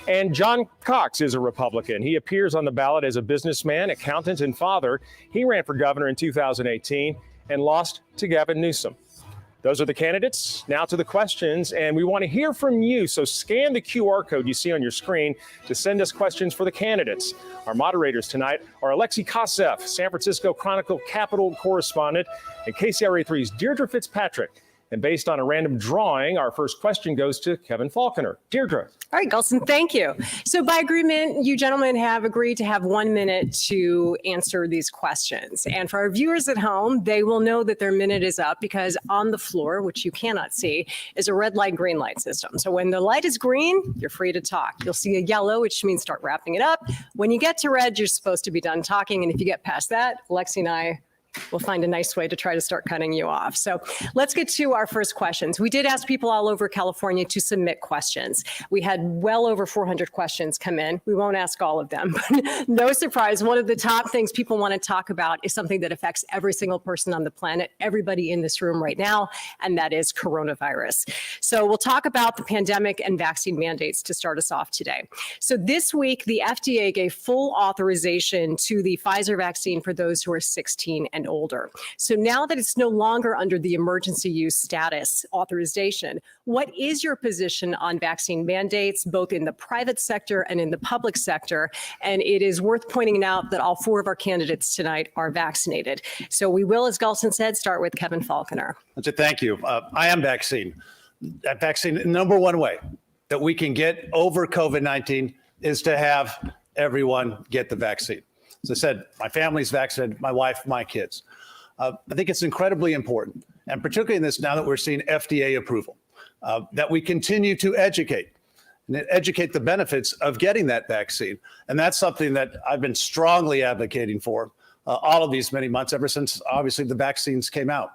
And John Cox is a Republican. He appears on the ballot as a businessman, accountant, and father. He ran for governor in 2018 and lost to Gavin Newsom. Those are the candidates. Now to the questions, and we want to hear from you. So scan the QR code you see on your screen to send us questions for the candidates. Our moderators tonight are Alexei Koseff, San Francisco Chronicle Capital correspondent, and KCRA 3's Deirdre Fitzpatrick. And based on a random drawing, our first question goes to Kevin Faulconer. Deirdre. All right, Gulson, thank you. So by agreement, you gentlemen have agreed to have 1 minute to answer these questions. And for our viewers at home, they will know that their minute is up because on the floor, which you cannot see, is a red light, green light system. So when the light is green, you're free to talk. You'll see a yellow, which means start wrapping it up. When you get to red, you're supposed to be done talking. And if you get past that, Alexi and I we'll find a nice way to try to start cutting you off. So let's get to our first questions. We did ask people all over California to submit questions. We had well over 400 questions come in. We won't ask all of them, but no surprise. One of the top things people want to talk about is something that affects every single person on the planet, everybody in this room right now, and that is coronavirus. So we'll talk about the pandemic and vaccine mandates to start us off today. So this week, the FDA gave full authorization to the Pfizer vaccine for those who are 16 and older. So now that it's no longer under the emergency use status authorization, what is your position on vaccine mandates, both in the private sector and in the public sector? And it is worth pointing out that all 4 of our candidates tonight are vaccinated. So we will, as Gulson said, start with Kevin Faulconer. Thank you. I am vaccine. That vaccine, number one way that we can get over COVID-19 is to have everyone get the vaccine. As I said, my family's vaccinated, my wife, my kids. I think it's incredibly important, and particularly in this now that we're seeing FDA approval, that we continue to educate the benefits of getting that vaccine. And that's something that I've been strongly advocating for all of these many months, ever since obviously the vaccines came out.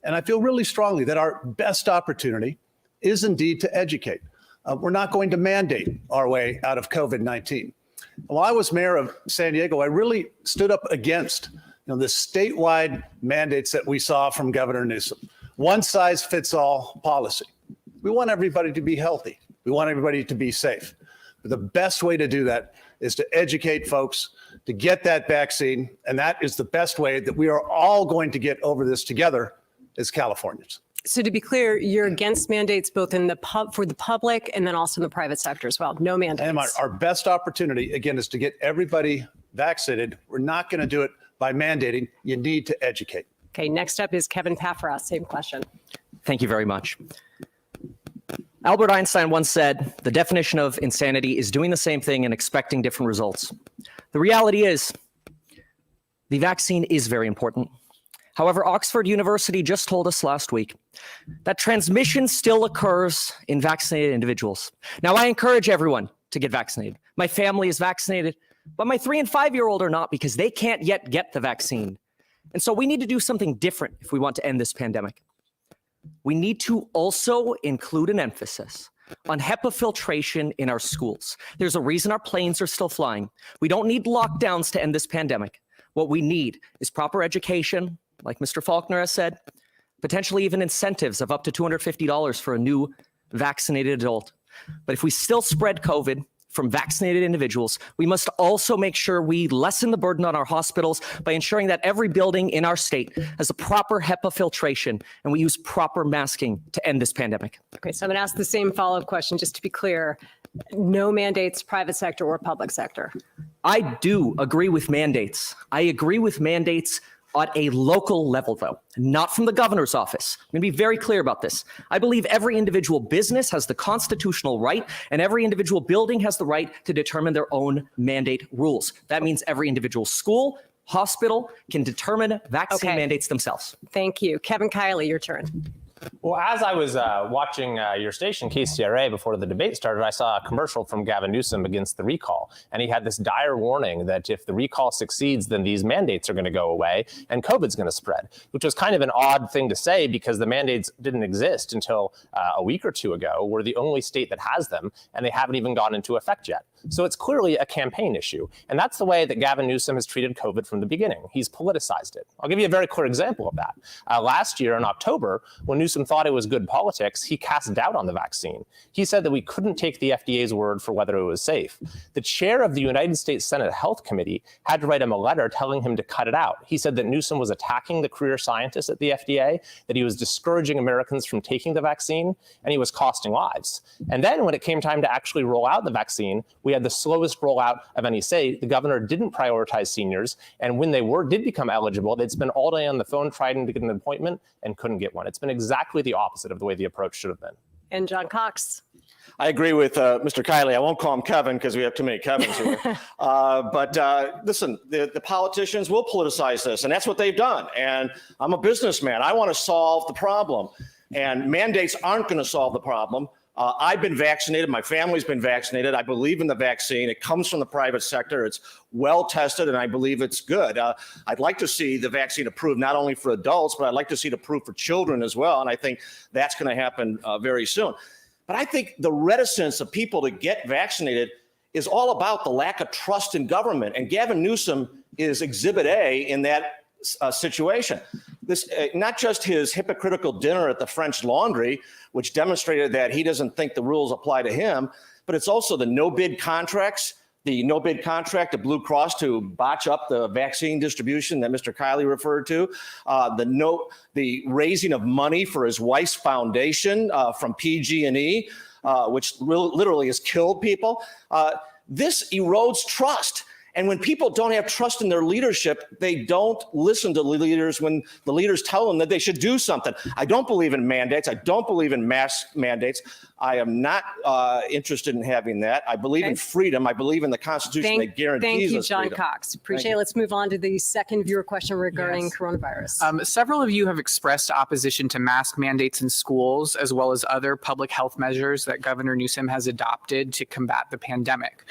And I feel really strongly that our best opportunity is indeed to educate. We're not going to mandate our way out of COVID-19. While I was mayor of San Diego, I really stood up against the statewide mandates that we saw from Governor Newsom. One size fits all policy. We want everybody to be healthy. We want everybody to be safe. But the best way to do that is to educate folks to get that vaccine. And that is the best way that we are all going to get over this together as Californians. So to be clear, you're against mandates both in the for the public and then also in the private sector as well. No mandates. And our best opportunity, again, is to get everybody vaccinated. We're not going to do it by mandating. You need to educate. Okay, next up is Kevin Paffrath. Same question. Thank you very much. Albert Einstein once said, the definition of insanity is doing the same thing and expecting different results. The reality is, the vaccine is very important. However, Oxford University just told us last week that transmission still occurs in vaccinated individuals. Now, I encourage everyone to get vaccinated. My family is vaccinated, but my 3- and 5-year-old are not because they can't yet get the vaccine. And so we need to do something different if we want to end this pandemic. We need to also include an emphasis on HEPA filtration in our schools. There's a reason our planes are still flying. We don't need lockdowns to end this pandemic. What we need is proper education, like Mr. Faulconer has said, potentially even incentives of up to $250 for a new vaccinated adult. But if we still spread COVID from vaccinated individuals, we must also make sure we lessen the burden on our hospitals by ensuring that every building in our state has a proper HEPA filtration and we use proper masking to end this pandemic. Okay, so I'm going to ask the same follow-up question, just to be clear. No mandates, private sector or public sector? I do agree with mandates. I agree with mandates at a local level, though, not from the governor's office. I'm going to be very clear about this. I believe every individual business has the constitutional right, and every individual building has the right to determine their own mandate rules. That means every individual school, hospital can determine vaccine mandates themselves. Thank you. Kevin Kiley, your turn. Well, as I was watching your station, KCRA, before the debate started, I saw a commercial from Gavin Newsom against the recall. And he had this dire warning that if the recall succeeds, then these mandates are going to go away and COVID's going to spread, which was kind of an odd thing to say because the mandates didn't exist until a week or two ago. We're the only state that has them, and they haven't even gone into effect yet. So it's clearly a campaign issue. And that's the way that Gavin Newsom has treated COVID from the beginning. He's politicized it. I'll give you a very clear example of that. Last year in October, when Newsom Newsom thought it was good politics, he cast doubt on the vaccine. He said that we couldn't take the FDA's word for whether it was safe. The chair of the United States Senate Health Committee had to write him a letter telling him to cut it out. He said that Newsom was attacking the career scientists at the FDA, that he was discouraging Americans from taking the vaccine, and he was costing lives. And then when it came time to actually roll out the vaccine, we had the slowest rollout of any state. The governor didn't prioritize seniors, and when they did become eligible, they'd spend all day on the phone trying to get an appointment and couldn't get one. It's been exactly the opposite of the way the approach should have been. And John Cox. I agree with Mr. Kiley. I won't call him Kevin because we have too many Kevins here. But listen, the politicians will politicize this, and that's what they've done. And I'm a businessman. I want to solve the problem. And mandates aren't going to solve the problem. I've been vaccinated. My family's been vaccinated. I believe in the vaccine. It comes from the private sector. It's well tested, and I believe it's good. I'd like to see the vaccine approved not only for adults, but I'd like to see it approved for children as well. And I think that's going to happen very soon. But I think the reticence of people to get vaccinated is all about the lack of trust in government. And Gavin Newsom is Exhibit A in that situation. This, not just his hypocritical dinner at the French Laundry, which demonstrated that he doesn't think the rules apply to him, but it's also the no-bid contracts, the no-bid contract of Blue Cross to botch up the vaccine distribution that Mr. Kiley referred to, the raising of money for his wife's foundation from PG&E, which literally has killed people. This erodes trust. And when people don't have trust in their leadership, they don't listen to leaders when the leaders tell them that they should do something. I don't believe in mandates. I don't believe in mass mandates. I am not interested in having that. I believe in freedom. I believe in the Constitution that guarantees us freedom. Thank you, John Cox. Appreciate it. Let's move on to the second viewer question regarding coronavirus. Several of you have expressed opposition to mask mandates in schools, as well as other public health measures that Governor Newsom has adopted to combat the pandemic.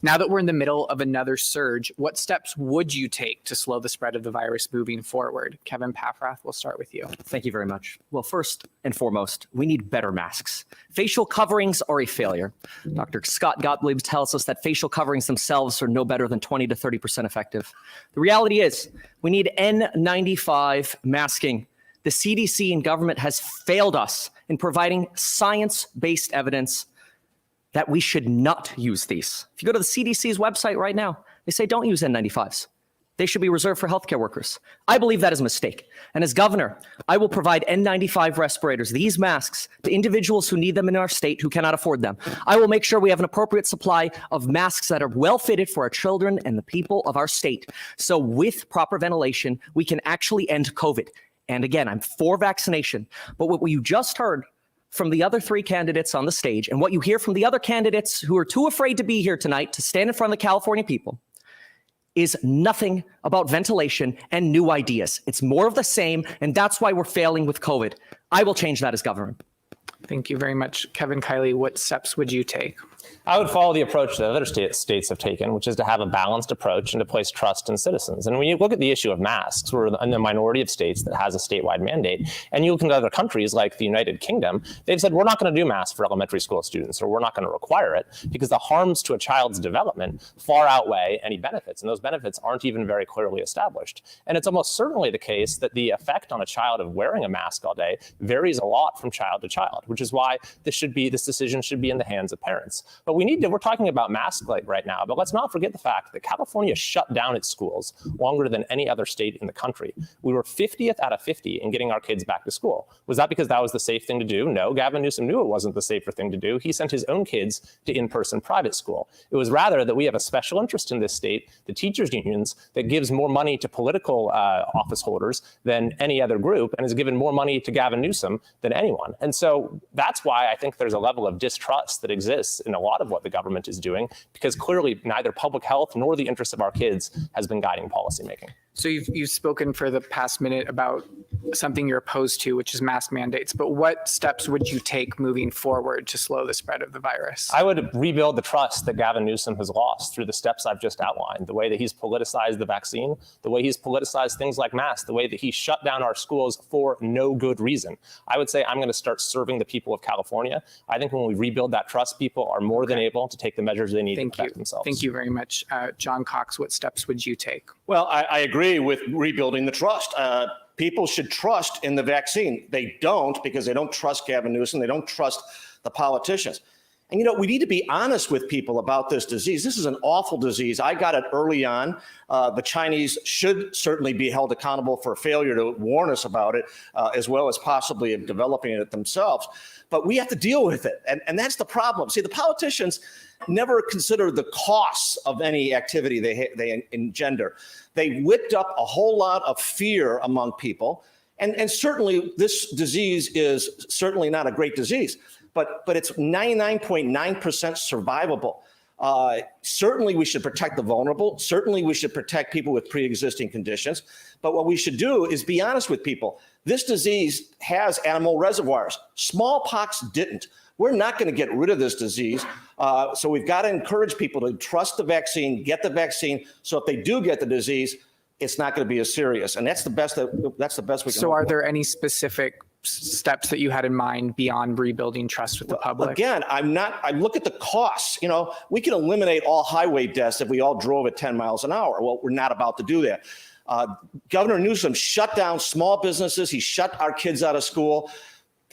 Now that we're in the middle of another surge, what steps would you take to slow the spread of the virus moving forward? Kevin Paffrath, we'll start with you. Thank you very much. Well, first and foremost, we need better masks. Facial coverings are a failure. Dr. Scott Gottlieb tells us that facial coverings themselves are no better than 20 to 30% effective. The reality is we need N95 masking. The CDC and government has failed us in providing science-based evidence that we should not use these. If you go to the CDC's website right now, they say don't use N95s. They should be reserved for healthcare workers. I believe that is a mistake. And as governor, I will provide N95 respirators, these masks, to individuals who need them in our state who cannot afford them. I will make sure we have an appropriate supply of masks that are well fitted for our children and the people of our state. So with proper ventilation, we can actually end COVID. And again, I'm for vaccination. But what you just heard from the other three candidates on the stage, and what you hear from the other candidates who are too afraid to be here tonight to stand in front of the California people, is nothing about ventilation and new ideas. It's more of the same, and that's why we're failing with COVID. I will change that as governor. Thank you very much. Kevin Kiley, what steps would you take? I would follow the approach that other states have taken, which is to have a balanced approach and to place trust in citizens. And when you look at the issue of masks, we're in the minority of states that has a statewide mandate. And you look into other countries like the United Kingdom, they've said, we're not going to do masks for elementary school students, or we're not going to require it because the harms to a child's development far outweigh any benefits. And those benefits aren't even very clearly established. And it's almost certainly the case that the effect on a child of wearing a mask all day varies a lot from child to child, which is why this decision should be in the hands of parents. But we're talking about masks right now, but let's not forget the fact that California shut down its schools longer than any other state in the country. We were 50th out of 50 in getting our kids back to school. Was that because that was the safe thing to do? No, Gavin Newsom knew it wasn't the safer thing to do. He sent his own kids to in-person private school. It was rather that we have a special interest in this state, the teachers' unions, that gives more money to political office holders than any other group and has given more money to Gavin Newsom than anyone. And so that's why I think there's a level of distrust that exists in a lot of what the government is doing, because clearly neither public health nor the interests of our kids has been guiding policymaking. So you've spoken for the past minute about something you're opposed to, which is mask mandates, but what steps would you take moving forward to slow the spread of the virus? I would rebuild the trust that Gavin Newsom has lost through the steps I've just outlined, the way that he's politicized the vaccine, the way he's politicized things like masks, the way that he shut down our schools for no good reason. I would say I'm going to start serving the people of California. I think when we rebuild that trust, people are more than able to take the measures they need to protect themselves. Thank you very much. John Cox, what steps would you take? Well, I agree with rebuilding the trust. people should trust in the vaccine. They don't, because they don't trust Gavin Newsom. They don't trust the politicians. And, you know, we need to be honest with people about this disease. This is an awful disease. I got it early on. The Chinese should certainly be held accountable for failure to warn us about it, as well as possibly of developing it themselves. But we have to deal with it. And that's the problem. See, the politicians never consider the costs of any activity they engender. They whipped up a whole lot of fear among people. And certainly this disease is certainly not a great disease, but it's 99.9% survivable. Certainly we should protect the vulnerable. Certainly we should protect people with pre-existing conditions. But what we should do is be honest with people. This disease has animal reservoirs. Smallpox didn't. We're not going to get rid of this disease. So we've got to encourage people to trust the vaccine, get the vaccine. So if they do get the disease, it's not going to be as serious. And that's the best we can. So are there any specific steps that you had in mind beyond rebuilding trust with the public? Again, I look at the costs. You know, we can eliminate all highway deaths if we all drove at 10 miles an hour. Well, we're not about to do that. Governor Newsom shut down small businesses. He shut our kids out of school.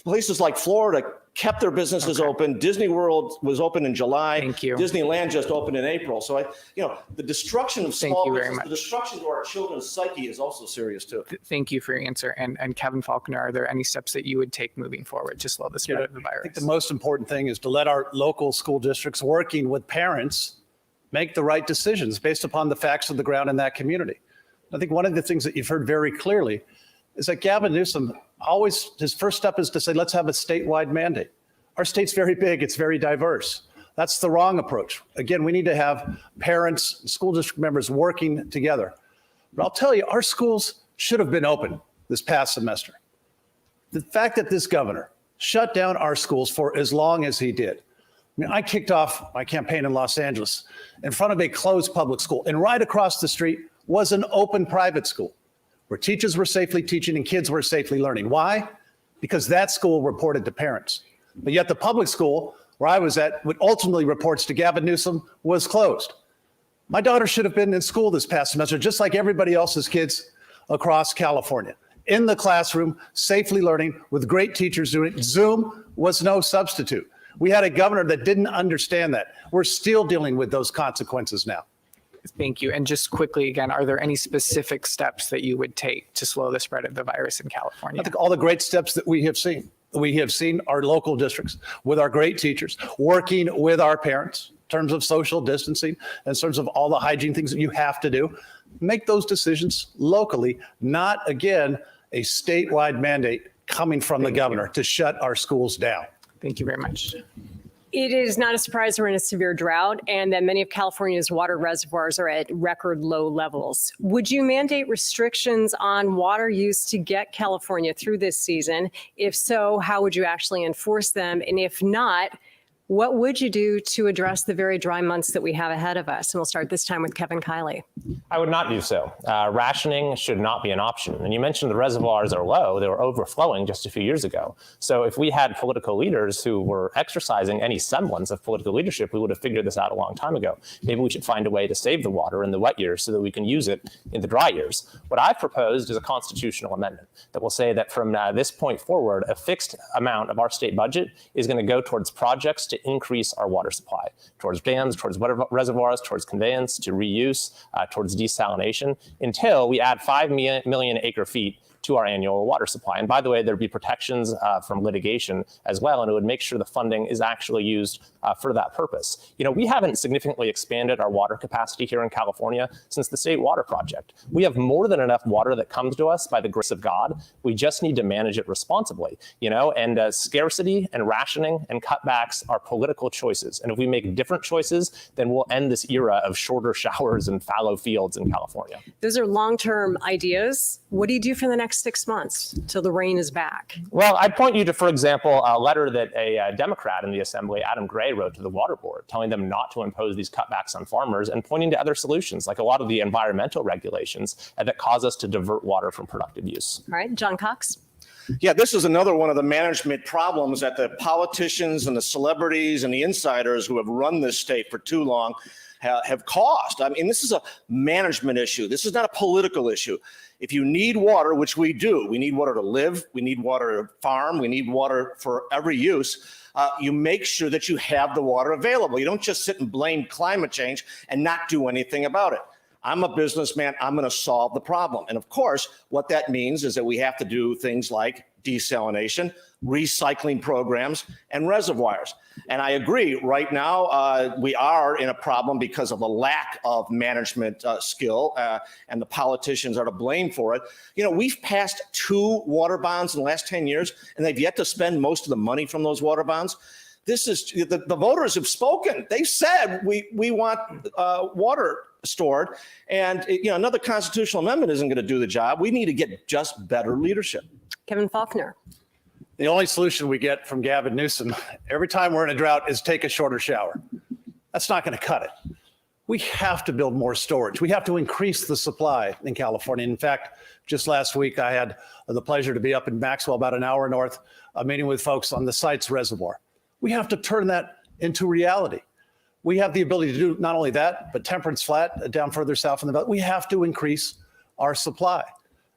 Places like Florida kept their businesses open. Disney World was open in July. Thank you. Disneyland just opened in April. So, the destruction of small businesses, the destruction to our children's psyche is also serious too. Thank you for your answer. And Kevin Faulconer, are there any steps that you would take moving forward to slow the spread of the virus? I think the most important thing is to let our local school districts, working with parents, make the right decisions based upon the facts of the ground in that community. I think one of the things that you've heard very clearly is that Gavin Newsom always, his first step is to say, let's have a statewide mandate. Our state's very big, it's very diverse. That's the wrong approach. Again, we need to have parents, school district members working together. But I'll tell you, our schools should have been open this past semester. The fact that this governor shut down our schools for as long as he did. I mean, I kicked off my campaign in Los Angeles in front of a closed public school, and right across the street was an open private school where teachers were safely teaching and kids were safely learning. Why? Because that school reported to parents. But yet the public school where I was at, which ultimately reports to Gavin Newsom, was closed. My daughter should have been in school this past semester, just like everybody else's kids across California. In the classroom, safely learning with great teachers doing it. Zoom was no substitute. We had a governor that didn't understand that. We're still dealing with those consequences now. Thank you. And just quickly again, are there any specific steps that you would take to slow the spread of the virus in California? I think all the great steps that we have seen. We have seen our local districts with our great teachers working with our parents in terms of social distancing, in terms of all the hygiene things that you have to do. Make those decisions locally, not, again, a statewide mandate coming from the governor to shut our schools down. Thank you very much. It is not a surprise we're in a severe drought and that many of California's water reservoirs are at record low levels. Would you mandate restrictions on water use to get California through this season? If so, how would you actually enforce them? And if not, what would you do to address the very dry months that we have ahead of us? And we'll start this time with Kevin Kiley. I would not do so. Rationing should not be an option. And you mentioned the reservoirs are low. They were overflowing just a few years ago. So if we had political leaders who were exercising any semblance of political leadership, we would have figured this out a long time ago. Maybe we should find a way to save the water in the wet years so that we can use it in the dry years. What I've proposed is a constitutional amendment that will say that from this point forward, a fixed amount of our state budget is going to go towards projects to increase our water supply, towards dams, towards reservoirs, towards conveyance, to reuse, towards desalination, until we add 5 million acre feet to our annual water supply. And by the way, there'd be protections from litigation as well, and it would make sure the funding is actually used for that purpose. You know, we haven't significantly expanded our water capacity here in California since the State Water Project. We have more than enough water that comes to us by the grace of God. We just need to manage it responsibly, you know, and scarcity and rationing and cutbacks are political choices. And if we make different choices, then we'll end this era of shorter showers and fallow fields in California. Those are long-term ideas. What do you do for the next 6 months till the rain is back? Well, I'd point you to, for example, a letter that a Democrat in the Assembly, Adam Gray, wrote to the Water Board, telling them not to impose these cutbacks on farmers and pointing to other solutions, like a lot of the environmental regulations that cause us to divert water from productive use. All right, John Cox. Yeah, this is another one of the management problems that the politicians and the celebrities and the insiders who have run this state for too long have caused. I mean, this is a management issue. This is not a political issue. If you need water, which we do, we need water to live, we need water to farm, we need water for every use, you make sure that you have the water available. You don't just sit and blame climate change and not do anything about it. I'm a businessman. I'm going to solve the problem. And of course, what that means is that we have to do things like desalination, recycling programs, and reservoirs. And I agree, right now, we are in a problem because of a lack of management skill, and the politicians are to blame for it. You know, we've passed 2 water bonds in the last 10 years, and they've yet to spend most of the money from those water bonds. This is, the voters have spoken. They said, we want water stored, and another constitutional amendment isn't going to do the job. We need to get just better leadership. Kevin Faulconer. The only solution we get from Gavin Newsom every time we're in a drought is take a shorter shower. That's not going to cut it. We have to build more storage. We have to increase the supply in California. In fact, just last week, I had the pleasure to be up in Maxwell, about an hour north, meeting with folks on the Sites Reservoir. We have to turn that into reality. We have the ability to do not only that, but Temperance Flat down further south in the belt. We have to increase our supply.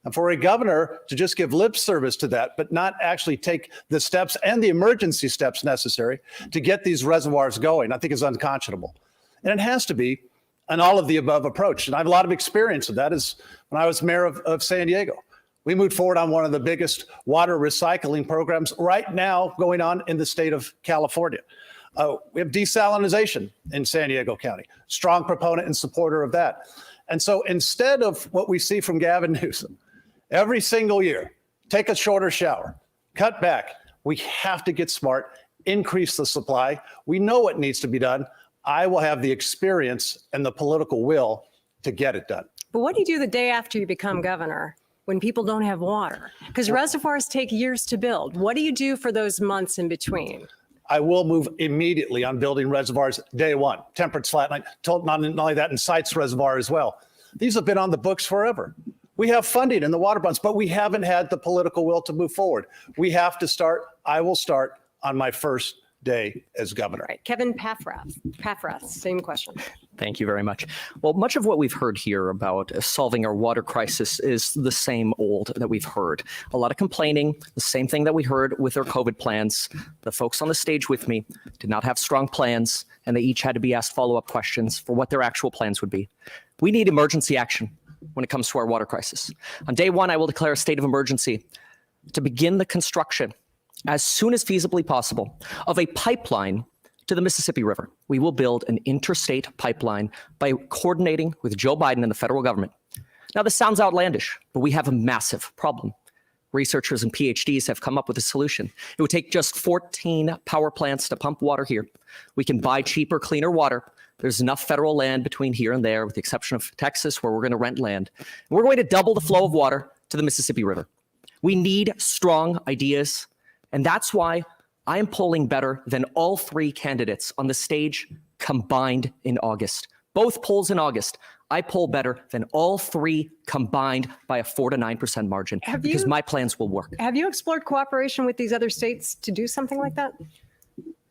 And for a governor to just give lip service to that, but not actually take the steps and the emergency steps necessary to get these reservoirs going, I think is unconscionable. And it has to be an all of the above approach. And I have a lot of experience with that. Is when I was mayor of San Diego. We moved forward on one of the biggest water recycling programs right now going on in the state of California. We have desalination in San Diego County, strong proponent and supporter of that. And so instead of what we see from Gavin Newsom, every single year, take a shorter shower, cut back. We have to get smart, increase the supply. We know what needs to be done. I will have the experience and the political will to get it done. But what do you do the day after you become governor when people don't have water? Because reservoirs take years to build. What do you do for those months in between? I will move immediately on building reservoirs day one. Temperance Flat, and I told not only that, in Sites Reservoir as well. These have been on the books forever. We have funding in the water bonds, but we haven't had the political will to move forward. We have to start. I will start on my first day as governor. Right. Kevin Paffrath, same question. Thank you very much. Well, much of what we've heard here about solving our water crisis is the same old that we've heard. A lot of complaining, the same thing that we heard with our COVID plans. The folks on the stage with me did not have strong plans, and they each had to be asked follow-up questions for what their actual plans would be. We need emergency action when it comes to our water crisis. On day one, I will declare a state of emergency to begin the construction as soon as feasibly possible of a pipeline to the Mississippi River. We will build an interstate pipeline by coordinating with Joe Biden and the federal government. Now, this sounds outlandish, but we have a massive problem. Researchers and PhDs have come up with a solution. It would take just 14 power plants to pump water here. We can buy cheaper, cleaner water. There's enough federal land between here and there, with the exception of Texas, where we're going to rent land. And we're going to double the flow of water to the Mississippi River. We need strong ideas, and that's why I am polling better than all 3 candidates on the stage combined in August. Both polls in August, I poll better than all 3 combined by a 4 to 9% margin because my plans will work. Have you explored cooperation with these other states to do something like that?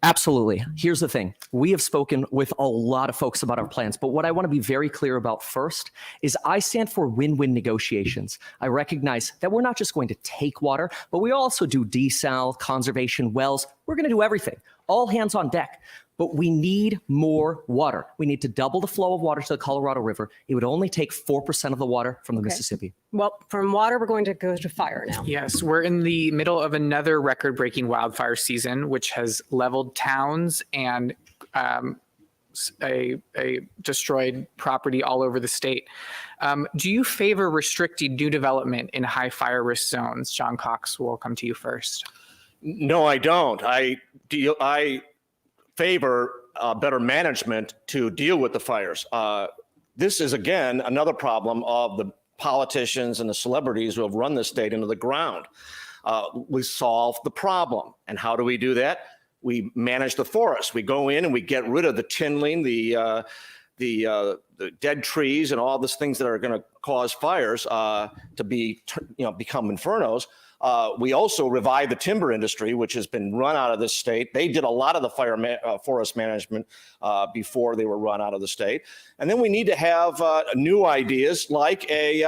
Absolutely. Here's the thing. We have spoken with a lot of folks about our plans, but what I want to be very clear about first is I stand for win-win negotiations. I recognize that we're not just going to take water, but we also do desal, conservation, wells. We're going to do everything. All hands on deck. But we need more water. We need to double the flow of water to the Colorado River. It would only take 4% of the water from the Mississippi. Well, from water, we're going to go to fire now. Yes, we're in the middle of another record-breaking wildfire season, which has leveled towns and destroyed property all over the state. Do you favor restricting new development in high fire risk zones? John Cox, will come to you first. No, I don't. I favor better management to deal with the fires. This is, again, another problem of the politicians and the celebrities who have run this state into the ground. We solve the problem. And how do we do that? We manage the forest. We go in and we get rid of the kindling, the dead trees and all these things that are going to cause fires to become infernos. We also revived the timber industry, which has been run out of this state. They did a lot of the forest management before they were run out of the state. And then we need to have new ideas like a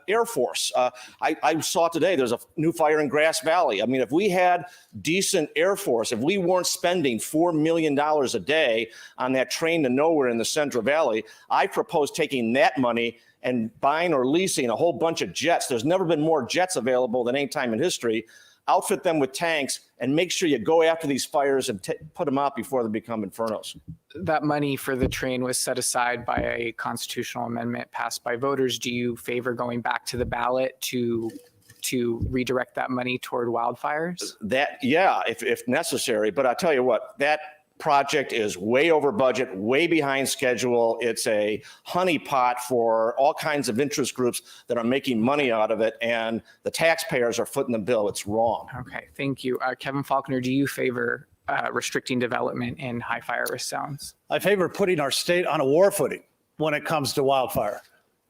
Air Force. I saw today there's a new fire in Grass Valley. I mean, if we had decent Air Force, if we weren't spending $4 million a day on that train to nowhere in the Central Valley, I propose taking that money and buying or leasing a whole bunch of jets. There's never been more jets available than any time in history. Outfit them with tanks and make sure you go after these fires and put them out before they become infernos. That money for the train was set aside by a constitutional amendment passed by voters. Do you favor going back to the ballot to redirect that money toward wildfires? Yeah, if necessary. But I tell you what, that project is way over budget, way behind schedule. It's a honeypot for all kinds of interest groups that are making money out of it, and the taxpayers are footing the bill. It's wrong. Okay, thank you. Kevin Faulconer, do you favor restricting development in high fire risk zones? I favor putting our state on a war footing when it comes to wildfire.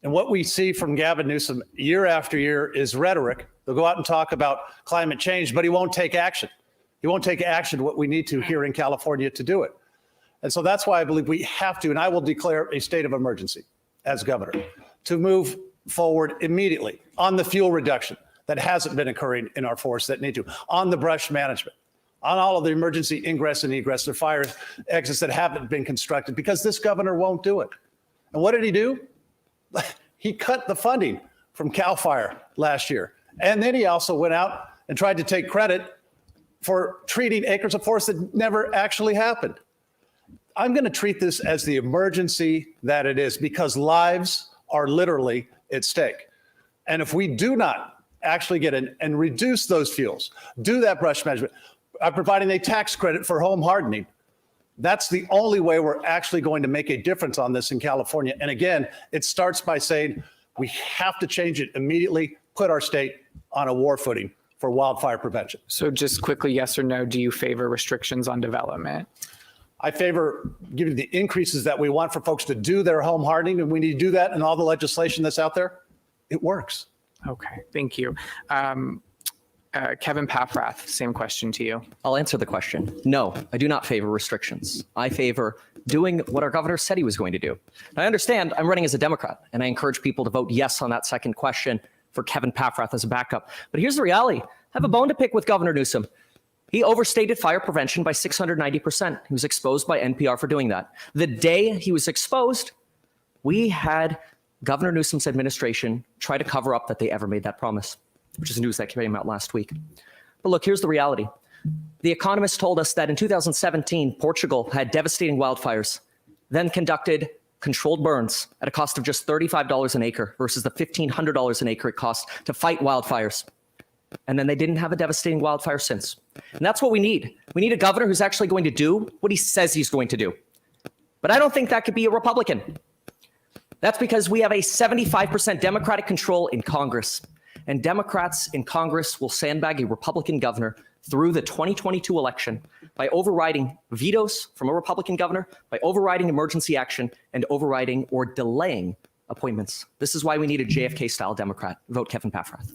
And what we see from Gavin Newsom year after year is rhetoric. They'll go out and talk about climate change, but he won't take action. He won't take action what we need to here in California to do it. And so that's why I believe we have to, and I will declare a state of emergency as governor, to move forward immediately on the fuel reduction that hasn't been occurring in our forests that need to, on the brush management, on all of the emergency ingress and egress, the fire exits that haven't been constructed, because this governor won't do it. And what did he do? He cut the funding from CAL FIRE last year. And then he also went out and tried to take credit for treating acres of forest that never actually happened. I'm going to treat this as the emergency that it is, because lives are literally at stake. And if we do not actually get in and reduce those fuels, do that brush management, providing a tax credit for home hardening, that's the only way we're actually going to make a difference on this in California. And again, it starts by saying we have to change it immediately, put our state on a war footing for wildfire prevention. So just quickly, yes or no, do you favor restrictions on development? I favor giving the increases that we want for folks to do their home hardening, and we need to do that in all the legislation that's out there. It works. Okay, thank you. Kevin Paffrath, same question to you. I'll answer the question. No, I do not favor restrictions. I favor doing what our governor said he was going to do. Now, I understand I'm running as a Democrat, and I encourage people to vote yes on that second question for Kevin Paffrath as a backup. But here's the reality. I have a bone to pick with Governor Newsom. He overstated fire prevention by 690%. He was exposed by NPR for doing that. The day he was exposed, we had Governor Newsom's administration try to cover up that they ever made that promise, which is news that came out last week. But look, here's the reality. The Economist told us that in 2017, Portugal had devastating wildfires, then conducted controlled burns at a cost of just $35 an acre versus the $1,500 an acre it costs to fight wildfires. And then they didn't have a devastating wildfire since. And that's what we need. We need a governor who's actually going to do what he says he's going to do. But I don't think that could be a Republican. That's because we have a 75% Democratic control in Congress. And Democrats in Congress will sandbag a Republican governor through the 2022 election by overriding vetoes from a Republican governor, by overriding emergency action, and overriding or delaying appointments. This is why we need a JFK-style Democrat. Vote Kevin Paffrath.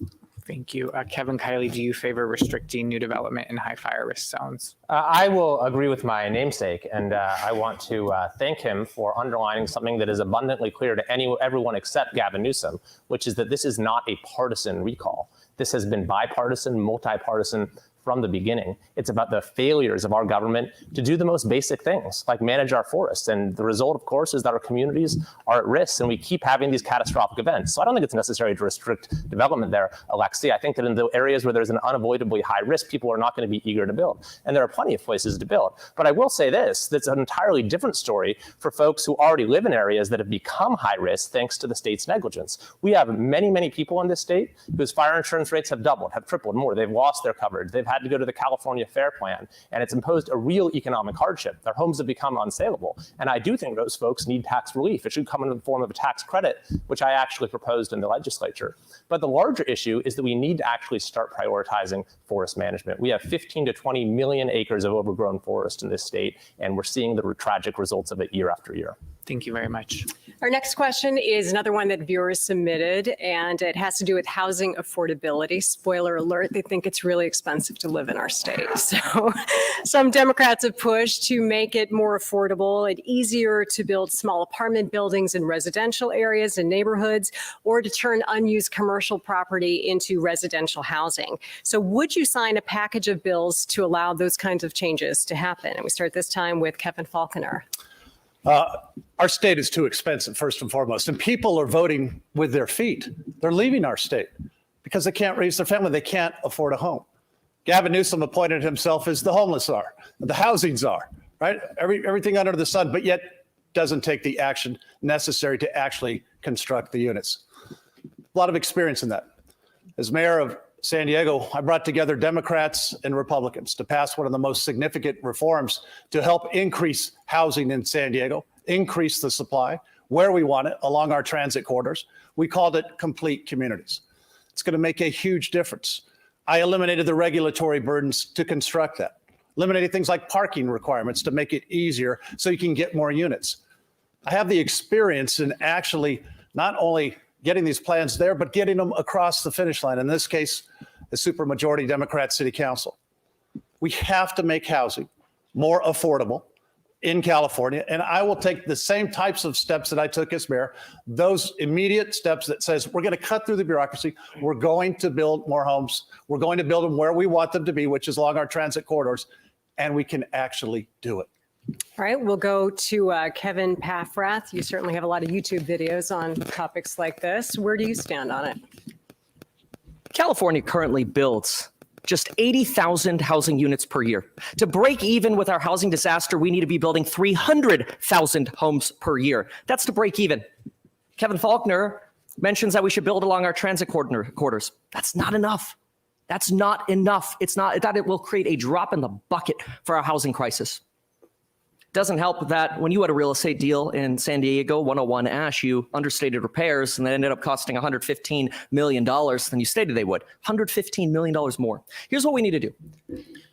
Thank you. Kevin, Kiley, do you favor restricting new development in high fire risk zones? I will agree with my namesake, and I want to thank him for underlining something that is abundantly clear to everyone except Gavin Newsom, which is that this is not a partisan recall. This has been bipartisan, multi-partisan from the beginning. It's about the failures of our government to do the most basic things, like manage our forests. And the result, of course, is that our communities are at risk, and we keep having these catastrophic events. So I don't think it's necessary to restrict development there, Alexi. I think that in the areas where there's an unavoidably high risk, people are not going to be eager to build. And there are plenty of places to build. But I will say this, that's an entirely different story for folks who already live in areas that have become high risk thanks to the state's negligence. We have many, many people in this state whose fire insurance rates have doubled, have tripled more. They've lost their coverage. They've had to go to the California Fair Plan, and it's imposed a real economic hardship. Their homes have become unsaleable. And I do think those folks need tax relief. It should come in the form of a tax credit, which I actually proposed in the legislature. But the larger issue is that we need to actually start prioritizing forest management. We have 15 to 20 million acres of overgrown forest in this state, and we're seeing the tragic results of it year after year. Thank you very much. Our next question is another one that viewers submitted, and it has to do with housing affordability. Spoiler alert, they think it's really expensive to live in our state. So some Democrats have pushed to make it more affordable and easier to build small apartment buildings in residential areas and neighborhoods, or to turn unused commercial property into residential housing. So would you sign a package of bills to allow those kinds of changes to happen? And we start this time with Kevin Faulconer. Our state is too expensive, first and foremost, and people are voting with their feet. They're leaving our state because they can't raise their family. They can't afford a home. Gavin Newsom appointed himself as the homeless are, the housing czar, right? Everything under the sun, but yet doesn't take the action necessary to actually construct the units. A lot of experience in that. As mayor of San Diego, I brought together Democrats and Republicans to pass one of the most significant reforms to help increase housing in San Diego, increase the supply where we want it along our transit corridors. We called it Complete Communities. It's going to make a huge difference. I eliminated the regulatory burdens to construct that, eliminated things like parking requirements to make it easier so you can get more units. I have the experience in actually not only getting these plans there, but getting them across the finish line. In this case, the supermajority Democrat City Council. We have to make housing more affordable in California. And I will take the same types of steps that I took as mayor, those immediate steps that says we're going to cut through the bureaucracy. We're going to build more homes. We're going to build them where we want them to be, which is along our transit corridors. And we can actually do it. All right, we'll go to Kevin Paffrath. You certainly have a lot of YouTube videos on topics like this. Where do you stand on it? California currently builds just 80,000 housing units per year. To break even with our housing disaster, we need to be building 300,000 homes per year. That's to break even. Kevin Faulconer mentions that we should build along our transit corridors. That's not enough. That's not enough. It's not that it will create a drop in the bucket for our housing crisis. Doesn't help that when you had a real estate deal in San Diego, 101 Ash, you understated repairs and that ended up costing $115 million than you stated they would. $115 million more. Here's what we need to do.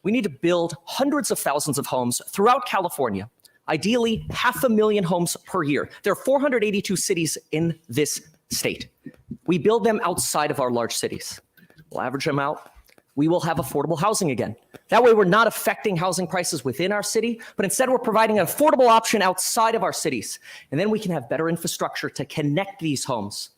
We need to build hundreds of thousands of homes throughout California, ideally 500,000 homes per year. There are 482 cities in this state. We build them outside of our large cities. We'll average them out. We will have affordable housing again. That way we're not affecting housing prices within our city, but instead we're providing an affordable option outside of our cities. And then we can have better infrastructure to connect these homes.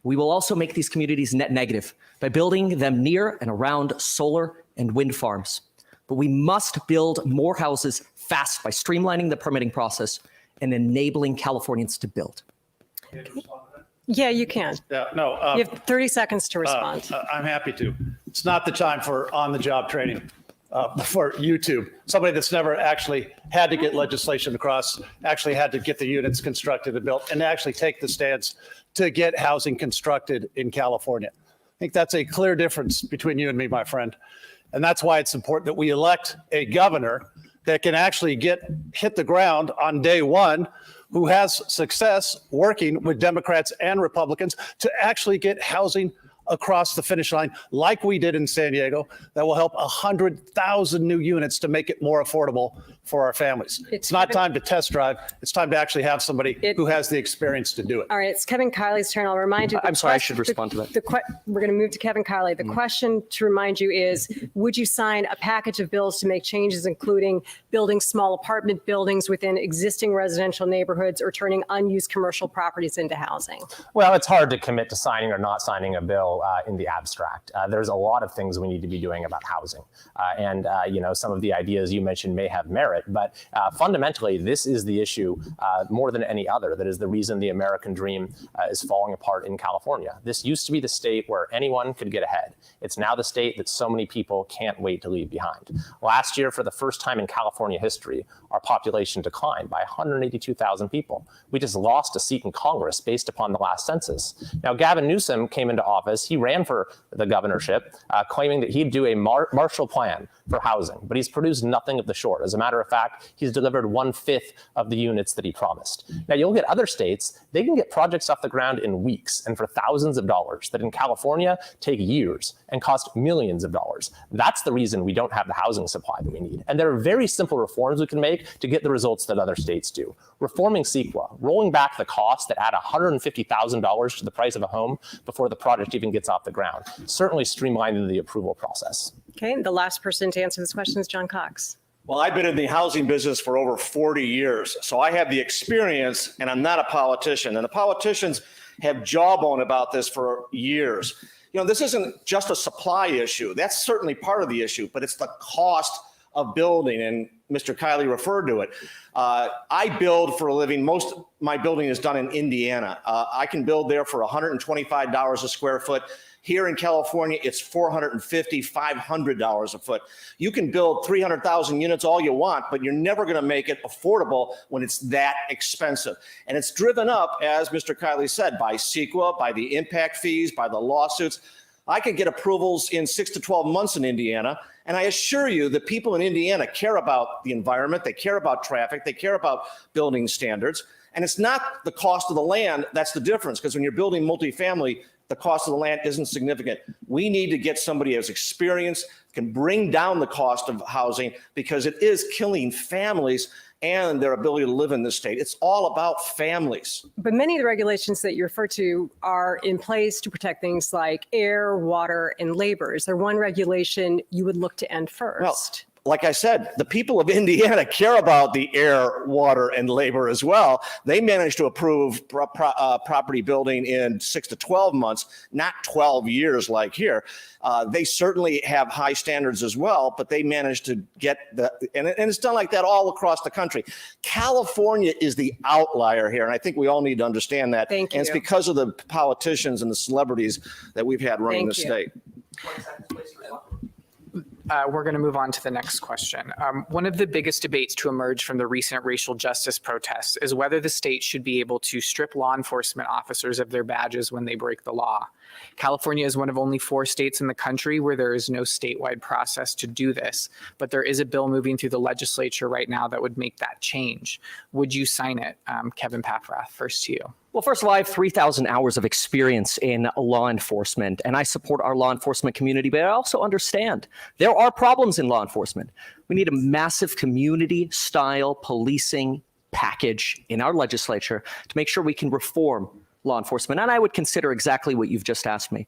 We will also make these communities net negative by building them near and around solar and wind farms. But we must build more houses fast by streamlining the permitting process and enabling Californians to build. Yeah, you can. Yeah, no. You have 30 seconds to respond. I'm happy to. It's not the time for on-the-job training for YouTube. Somebody that's never actually had to get legislation across, actually had to get the units constructed and built, and actually take the stance to get housing constructed in California. I think that's a clear difference between you and me, my friend. And that's why it's important that we elect a governor that can actually hit the ground on day one, who has success working with Democrats and Republicans to actually get housing across the finish line like we did in San Diego that will help 100,000 new units to make it more affordable for our families. It's not time to test drive. It's time to actually have somebody who has the experience to do it. All right, it's Kevin Kiley's turn. I'll remind you. I'm sorry, I should respond to that. We're going to move to Kevin Kiley. The question to remind you is, would you sign a package of bills to make changes, including building small apartment buildings within existing residential neighborhoods or turning unused commercial properties into housing? Well, it's hard to commit to signing or not signing a bill in the abstract. There's a lot of things we need to be doing about housing. And some of the ideas you mentioned may have merit, but fundamentally, this is the issue more than any other. That is the reason the American dream is falling apart in California. This used to be the state where anyone could get ahead. It's now the state that so many people can't wait to leave behind. Last year, for the first time in California history, our population declined by 182,000 people. We just lost a seat in Congress based upon the last census. Now, Gavin Newsom came into office. He ran for the governorship, claiming that he'd do a Marshall Plan for housing, but he's produced nothing of the sort. As a matter of fact, he's delivered 1/5 of the units that he promised. Now, you'll get other states, they can get projects off the ground in weeks and for thousands of dollars that in California take years and cost millions of dollars. That's the reason we don't have the housing supply that we need. And there are very simple reforms we can make to get the results that other states do. Reforming CEQA, rolling back the costs that add $150,000 to the price of a home before the project even gets off the ground, certainly streamlining the approval process. Okay, and the last person to answer this question is John Cox. Well, I've been in the housing business for over 40 years, so I have the experience, and I'm not a politician. And the politicians have jawbone about this for years. You know, this isn't just a supply issue. That's certainly part of the issue, but it's the cost of building, and Mr. Kiley referred to it. I build for a living. Most of my building is done in Indiana. I can build there for $125 a square foot. Here in California, it's $450, $500 a foot. You can build 300,000 units all you want, but you're never going to make it affordable when it's that expensive. And it's driven up, as Mr. Kiley said, by CEQA, by the impact fees, by the lawsuits. I could get approvals in 6 to 12 months in Indiana. And I assure you that people in Indiana care about the environment. They care about traffic. They care about building standards. And it's not the cost of the land that's the difference, because when you're building multifamily, the cost of the land isn't significant. We need to get somebody who has experience, can bring down the cost of housing, because it is killing families and their ability to live in this state. It's all about families. But many of the regulations that you refer to are in place to protect things like air, water, and labor. Is there one regulation you would look to end first? Well, like I said, the people of Indiana care about the air, water, and labor as well. They managed to approve property building in 6 to 12 months, not 12 years like here. They certainly have high standards as well, but they managed to get and it's done like that all across the country. California is the outlier here, and I think we all need to understand that. Thank you. And it's because of the politicians and the celebrities that we've had running the state. We're going to move on to the next question. One of the biggest debates to emerge from the recent racial justice protests is whether the state should be able to strip law enforcement officers of their badges when they break the law. California is one of only 4 states in the country where there is no statewide process to do this, but there is a bill moving through the legislature right now that would make that change. Would you sign it? Kevin Paffrath, first to you. Well, first of all, I have 3,000 hours of experience in law enforcement, and I support our law enforcement community, but I also understand there are problems in law enforcement. We need a massive community-style policing package in our legislature to make sure we can reform law enforcement. And I would consider exactly what you've just asked me.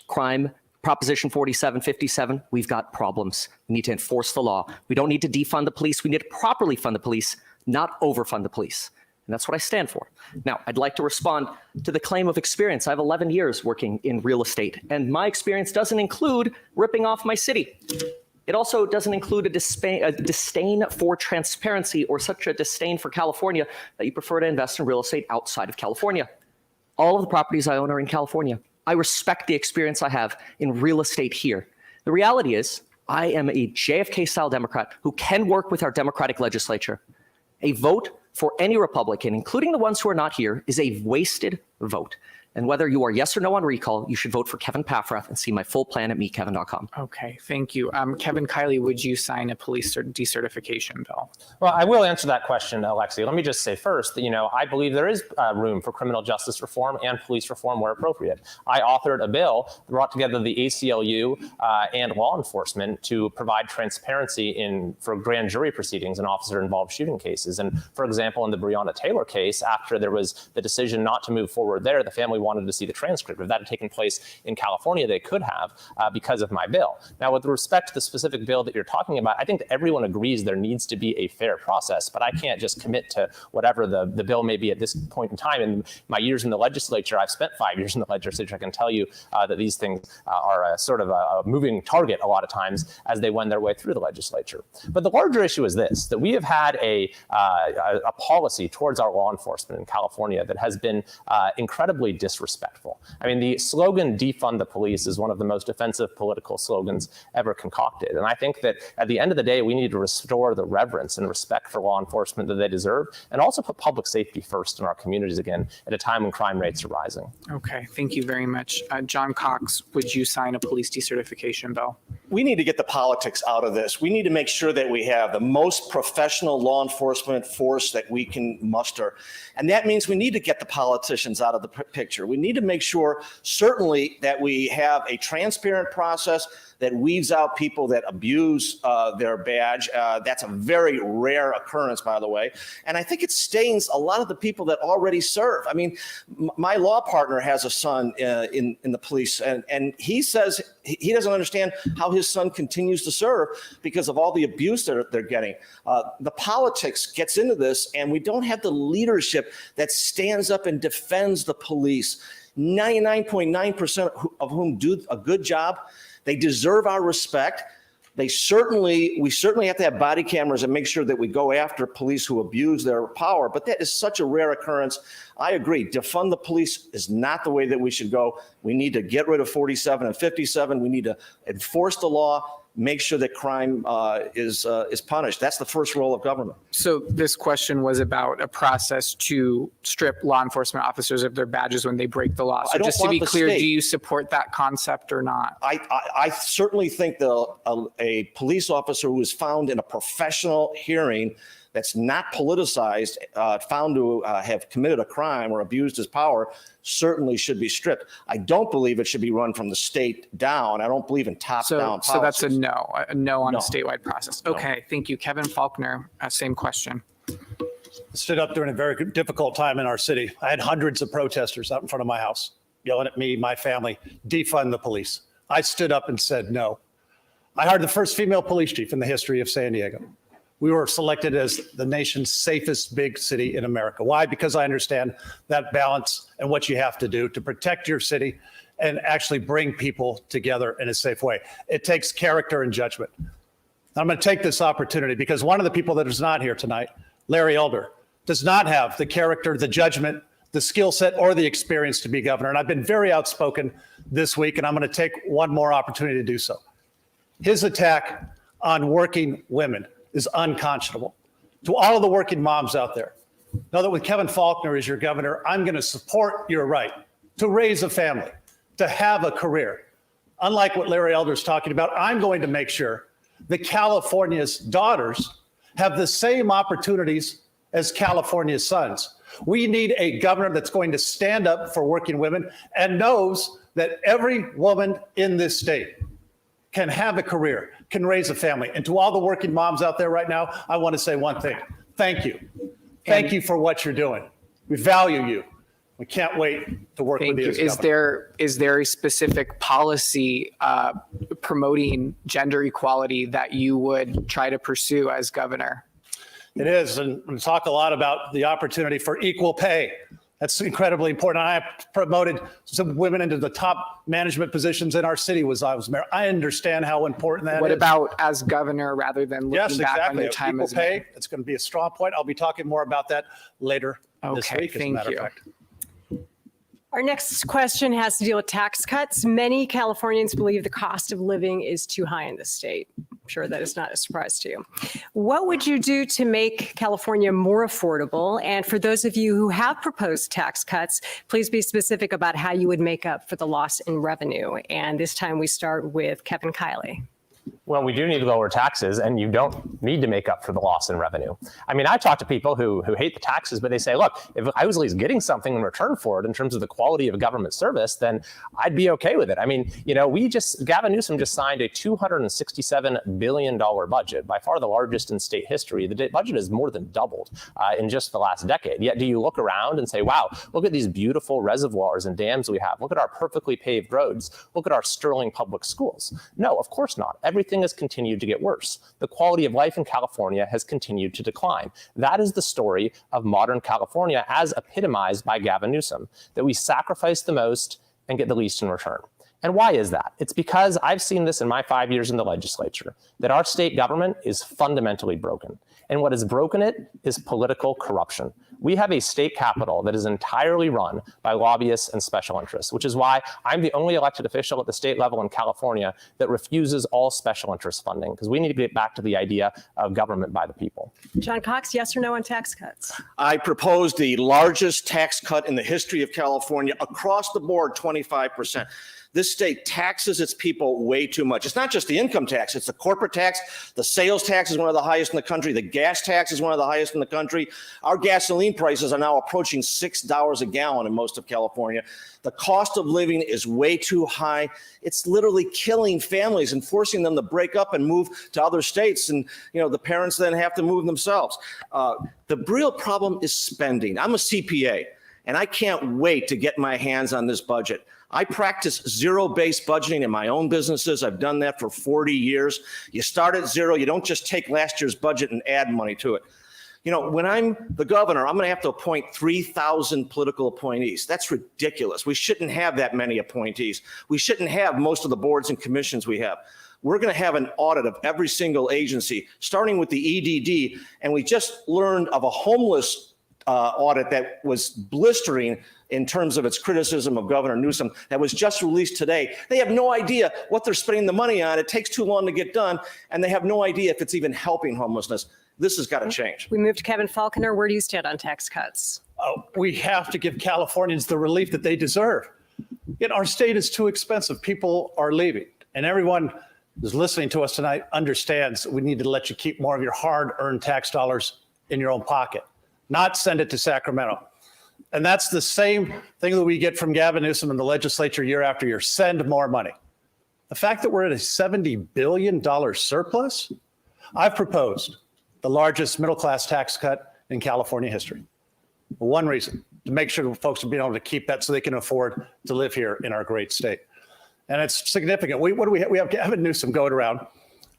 Crime, Proposition 4757, we've got problems. We need to enforce the law. We don't need to defund the police. We need to properly fund the police, not overfund the police. And that's what I stand for. Now, I'd like to respond to the claim of experience. I have 11 years working in real estate, and my experience doesn't include ripping off my city. It also doesn't include a disdain for transparency, or such a disdain for California that you prefer to invest in real estate outside of California. All of the properties I own are in California. I respect the experience I have in real estate here. The reality is, I am a JFK-style Democrat who can work with our Democratic legislature. A vote for any Republican, including the ones who are not here, is a wasted vote. And whether you are yes or no on recall, you should vote for Kevin Paffrath and see my full plan at meetkevin.com. Okay, thank you. Kevin Kiley, would you sign a police decertification bill? Well, I will answer that question, Alexi. Let me just say first that, I believe there is room for criminal justice reform and police reform where appropriate. I authored a bill that brought together the ACLU and law enforcement to provide transparency for grand jury proceedings and officer-involved shooting cases. And for example, in the Breonna Taylor case, after there was the decision not to move forward there, the family wanted to see the transcript. If that had taken place in California, they could have because of my bill. Now, with respect to the specific bill that you're talking about, I think that everyone agrees there needs to be a fair process, but I can't just commit to whatever the bill may be at this point in time. In my years in the legislature, I've spent 5 years in the legislature. I can tell you that these things are a sort of a moving target a lot of times as they wend their way through the legislature. But the larger issue is this, that we have had a policy towards our law enforcement in California that has been incredibly disparate. disrespectful. I mean, the slogan defund the police is one of the most offensive political slogans ever concocted. And I think that at the end of the day, we need to restore the reverence and respect for law enforcement that they deserve, and also put public safety first in our communities again at a time when crime rates are rising. Okay, thank you very much. John Cox, would you sign a police decertification bill? We need to get the politics out of this. We need to make sure that we have the most professional law enforcement force that we can muster. And that means we need to get the politicians out of the picture. We need to make sure, certainly, that we have a transparent process that weeds out people that abuse their badge. That's a very rare occurrence, by the way. And I think it stains a lot of the people that already serve. I mean, my law partner has a son in the police, and he says he doesn't understand how his son continues to serve because of all the abuse that they're getting. The politics gets into this, and we don't have the leadership that stands up and defends the police. 99.9% of whom do a good job. They deserve our respect. We certainly have to have body cameras and make sure that we go after police who abuse their power. But that is such a rare occurrence. I agree. Defund the police is not the way that we should go. We need to get rid of 47 and 57. We need to enforce the law, make sure that crime is punished. That's the first role of government. So this question was about a process to strip law enforcement officers of their badges when they break the law. So just to be clear, do you support that concept or not? I certainly think a police officer who is found in a professional hearing that's not politicized, found to have committed a crime or abused his power, certainly should be stripped. I don't believe it should be run from the state down. I don't believe in top-down policies. So that's a no on a statewide process. Okay, thank you. Kevin Faulconer, same question. I stood up during a very difficult time in our city. I had hundreds of protesters out in front of my house yelling at me, my family, defund the police. I stood up and said no. I hired the first female police chief in the history of San Diego. We were selected as the nation's safest big city in America. Why? Because I understand that balance and what you have to do to protect your city and actually bring people together in a safe way. It takes character and judgment. I'm going to take this opportunity because one of the people that is not here tonight, Larry Elder, does not have the character, the judgment, the skill set, or the experience to be governor. And I've been very outspoken this week, and I'm going to take one more opportunity to do so. His attack on working women is unconscionable. To all of the working moms out there, know that with Kevin Faulconer as your governor, I'm going to support your right to raise a family, to have a career. Unlike what Larry Elder is talking about, I'm going to make sure that California's daughters have the same opportunities as California's sons. We need a governor that's going to stand up for working women and knows that every woman in this state can have a career, can raise a family. And to all the working moms out there right now, I want to say one thing. Thank you. Thank you for what you're doing. We value you. We can't wait to work with you. Is there a specific policy promoting gender equality that you would try to pursue as governor? It is, and we talk a lot about the opportunity for equal pay. That's incredibly important. I promoted some women into the top management positions in our city as I was mayor. I understand how important that is. What about as governor rather than looking back on your time as mayor? Equal pay, it's going to be a strong point. I'll be talking more about that later this week, as a matter of fact. Our next question has to deal with tax cuts. Many Californians believe the cost of living is too high in the state. I'm sure that is not a surprise to you. What would you do to make California more affordable? And for those of you who have proposed tax cuts, please be specific about how you would make up for the loss in revenue. And this time we start with Kevin Kiley. Well, we do need to lower taxes, and you don't need to make up for the loss in revenue. I mean, I talk to people who hate the taxes, but they say, look, if I was at least getting something in return for it in terms of the quality of government service, then I'd be okay with it. I mean, you know, Gavin Newsom just signed a $267 billion budget, by far the largest in state history. The budget has more than doubled in just the last decade. Yet do you look around and say, wow, look at these beautiful reservoirs and dams we have. Look at our perfectly paved roads. Look at our sterling public schools. No, of course not. Everything has continued to get worse. The quality of life in California has continued to decline. That is the story of modern California as epitomized by Gavin Newsom, that we sacrifice the most and get the least in return. And why is that? It's because I've seen this in my 5 years in the legislature, that our state government is fundamentally broken. And what has broken it is political corruption. We have a state capitol that is entirely run by lobbyists and special interests, which is why I'm the only elected official at the state level in California that refuses all special interest funding, because we need to get back to the idea of government by the people. John Cox, yes or no on tax cuts? I proposed the largest tax cut in the history of California, across the board, 25%. This state taxes its people way too much. It's not just the income tax, it's the corporate tax. The sales tax is one of the highest in the country. The gas tax is one of the highest in the country. Our gasoline prices are now approaching $6 a gallon in most of California. The cost of living is way too high. It's literally killing families and forcing them to break up and move to other states. And, the parents then have to move themselves. The real problem is spending. I'm a CPA, and I can't wait to get my hands on this budget. I practice zero-based budgeting in my own businesses. I've done that for 40 years. You start at zero. You don't just take last year's budget and add money to it. When I'm the governor, I'm going to have to appoint 3,000 political appointees. That's ridiculous. We shouldn't have that many appointees. We shouldn't have most of the boards and commissions we have. We're going to have an audit of every single agency, starting with the EDD. And we just learned of a homeless audit that was blistering in terms of its criticism of Governor Newsom that was just released today. They have no idea what they're spending the money on. It takes too long to get done, and they have no idea if it's even helping homelessness. This has got to change. We move to Kevin Faulconer. Where do you stand on tax cuts? We have to give Californians the relief that they deserve. Our state is too expensive. People are leaving, and everyone who's listening to us tonight understands we need to let you keep more of your hard-earned tax dollars in your own pocket, not send it to Sacramento. And that's the same thing that we get from Gavin Newsom in the legislature year after year. Send more money. The fact that we're at a $70 billion surplus, I've proposed the largest middle-class tax cut in California history. One reason, to make sure folks are being able to keep that so they can afford to live here in our great state. And it's significant. We have Gavin Newsom going around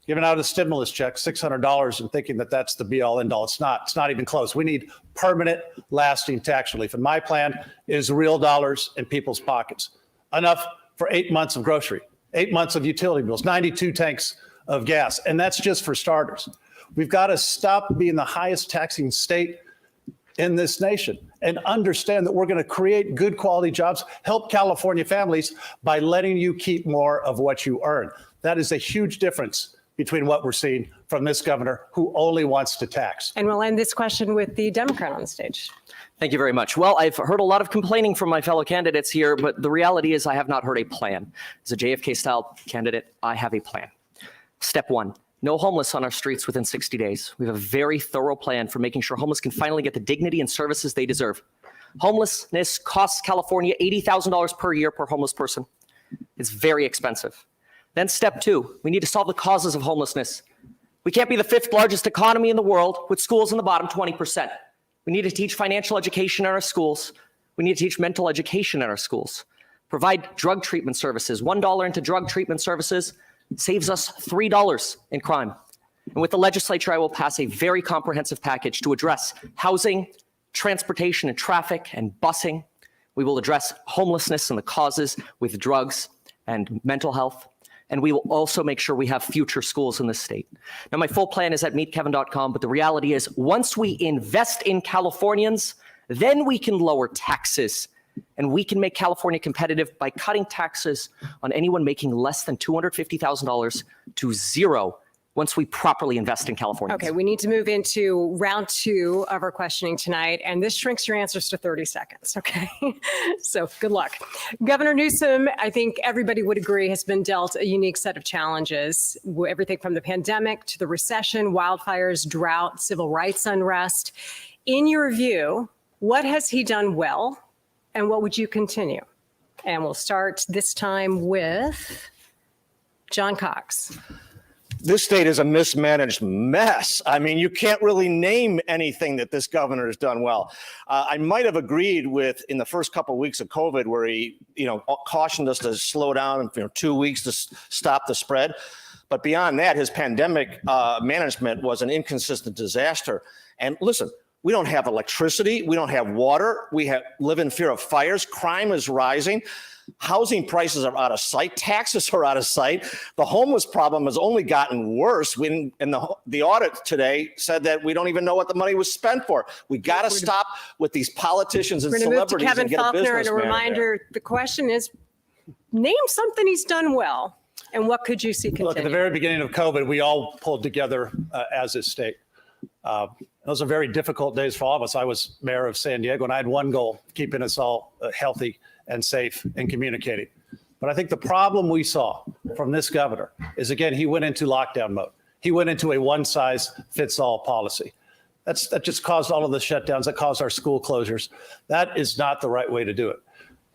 giving out a stimulus check, $600, and thinking that that's the be-all, end-all. It's not. It's not even close. We need permanent, lasting tax relief. And my plan is real dollars in people's pockets. Enough for 8 months of grocery, 8 months of utility bills, 92 tanks of gas. And that's just for starters. We've got to stop being the highest taxing state in this nation and understand that we're going to create good quality jobs, help California families by letting you keep more of what you earn. That is a huge difference between what we're seeing from this governor who only wants to tax. And we'll end this question with the Democrat on the stage. Thank you very much. Well, I've heard a lot of complaining from my fellow candidates here, but the reality is I have not heard a plan. As a JFK-style candidate, I have a plan. Step one, no homeless on our streets within 60 days. We have a very thorough plan for making sure homeless can finally get the dignity and services they deserve. Homelessness costs California $80,000 per year per homeless person. It's very expensive. Then step two, we need to solve the causes of homelessness. We can't be the 5th largest economy in the world with schools in the bottom 20%. We need to teach financial education in our schools. We need to teach mental education in our schools. Provide drug treatment services. $1 into drug treatment services saves us $3 in crime. And with the legislature, I will pass a very comprehensive package to address housing, transportation and traffic, and busing. We will address homelessness and the causes with drugs and mental health. And we will also make sure we have future schools in this state. Now, my full plan is at meetkevin.com, but the reality is once we invest in Californians, then we can lower taxes and we can make California competitive by cutting taxes on anyone making less than $250,000 to zero once we properly invest in California. Okay, we need to move into round 2 of our questioning tonight, and this shrinks your answers to 30 seconds, okay? So good luck. Governor Newsom, I think everybody would agree, has been dealt a unique set of challenges, everything from the pandemic to the recession, wildfires, drought, civil rights unrest. In your view, what has he done well, and what would you continue? And we'll start this time with John Cox. This state is a mismanaged mess. I mean, you can't really name anything that this governor has done well. I might have agreed with in the first couple of weeks of COVID where he, cautioned us to slow down in 2 weeks to stop the spread. But beyond that, his pandemic management was an inconsistent disaster. And listen, We don't have electricity. We don't have water. We live in fear of fires. Crime is rising. Housing prices are out of sight. Taxes are out of sight. The homeless problem has only gotten worse. And the audit today said that we don't even know what the money was spent for. We got to stop with these politicians and We're going to move to celebrities Kevin and get a Faulconer, and a businessman in there. reminder, the question is, name something he's done well, and what could you see continue? Look, at the very beginning of COVID, we all pulled together as a state. Those are very difficult days for all of us. I was mayor of San Diego, and I had one goal, keeping us all healthy and safe and communicating. But I think the problem we saw from this governor is, again, he went into lockdown mode. He went into a one-size-fits-all policy. That just caused all of the shutdowns, that caused our school closures. That is not the right way to do it.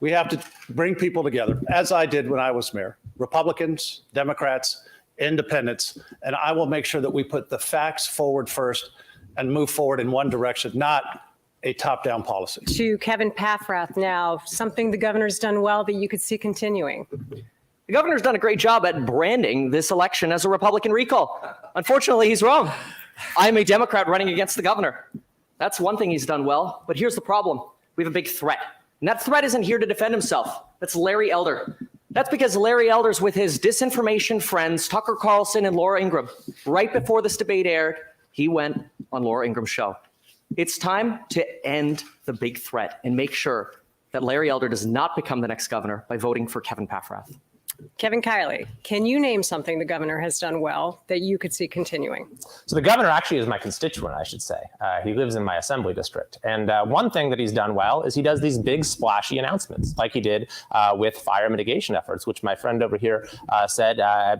We have to bring people together, as I did when I was mayor, Republicans, Democrats, independents, and I will make sure that we put the facts forward first and move forward in one direction, not a top-down policy. To Kevin Paffrath now, something the governor's done well that you could see continuing. The governor's done a great job at branding this election as a Republican recall. Unfortunately, he's wrong. I'm a Democrat running against the governor. That's one thing he's done well, but here's the problem. We have a big threat, and that threat isn't here to defend himself. That's Larry Elder. That's because Larry Elder's with his disinformation friends, Tucker Carlson and Laura Ingraham. Right before this debate aired, he went on Laura Ingram's show. It's time to end the big threat and make sure that Larry Elder does not become the next governor by voting for Kevin Paffrath. Kevin Kiley, can you name something the governor has done well that you could see continuing? So the governor actually is my constituent, I should say. He lives in my assembly district. And one thing that he's done well is he does these big splashy announcements like he did with fire mitigation efforts, which my friend over here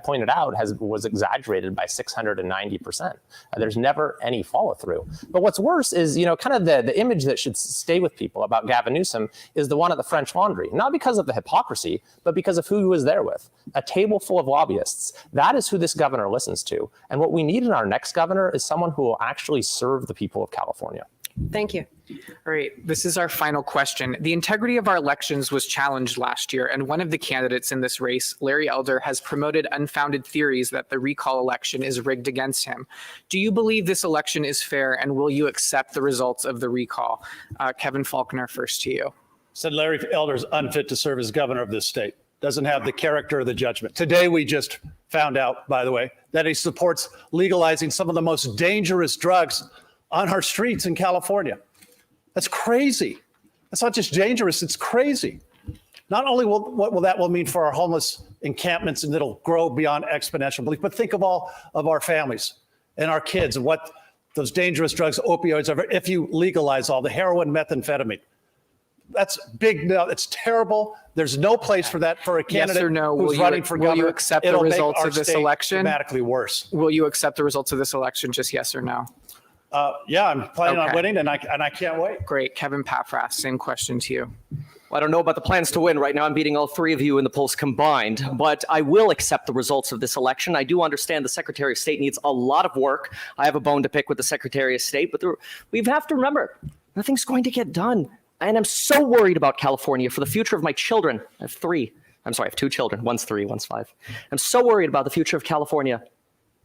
pointed out was exaggerated by 690%. There's never any follow through. But what's worse is, kind of the image that should stay with people about Gavin Newsom is the one at the French Laundry, not because of the hypocrisy, but because of who he was there with. A table full of lobbyists. That is who this governor listens to. And what we need in our next governor is someone who will actually serve the people of California. Thank you. All right, this is our final question. The integrity of our elections was challenged last year, and one of the candidates in this race, Larry Elder, has promoted unfounded theories that the recall election is rigged against him. Do you believe this election is fair, and will you accept the results of the recall? Kevin Faulconer, first to you. Said Larry Elder is unfit to serve as governor of this state. Doesn't have the character or the judgment. Today, we just found out, by the way, that he supports legalizing some of the most dangerous drugs on our streets in California. That's crazy. That's not just dangerous, it's crazy. Not only what will that mean for our homeless encampments, and it'll grow beyond exponential belief, but think of all of our families and our kids and what those dangerous drugs, opioids, are if you legalize all the heroin, methamphetamine. That's big. No, it's terrible. There's no place for that for a candidate yes or no, who's running for governor. Will you accept the results of this election? Dramatically worse. Will you accept the results of this election? Just yes or no? Yeah, I'm planning on Okay. winning, and I can't wait. Great. Kevin Paffrath, same question to you. Well, I don't know about the plans to win. Right now, I'm beating all three of you in the polls combined, but I will accept the results of this election. I do understand the Secretary of State needs a lot of work. I have a bone to pick with the Secretary of State, but we have to remember, nothing's going to get done. And I'm so worried about California for the future of my children. I have three. I'm sorry, I have two children. One's 3, one's 5. I'm so worried about the future of California.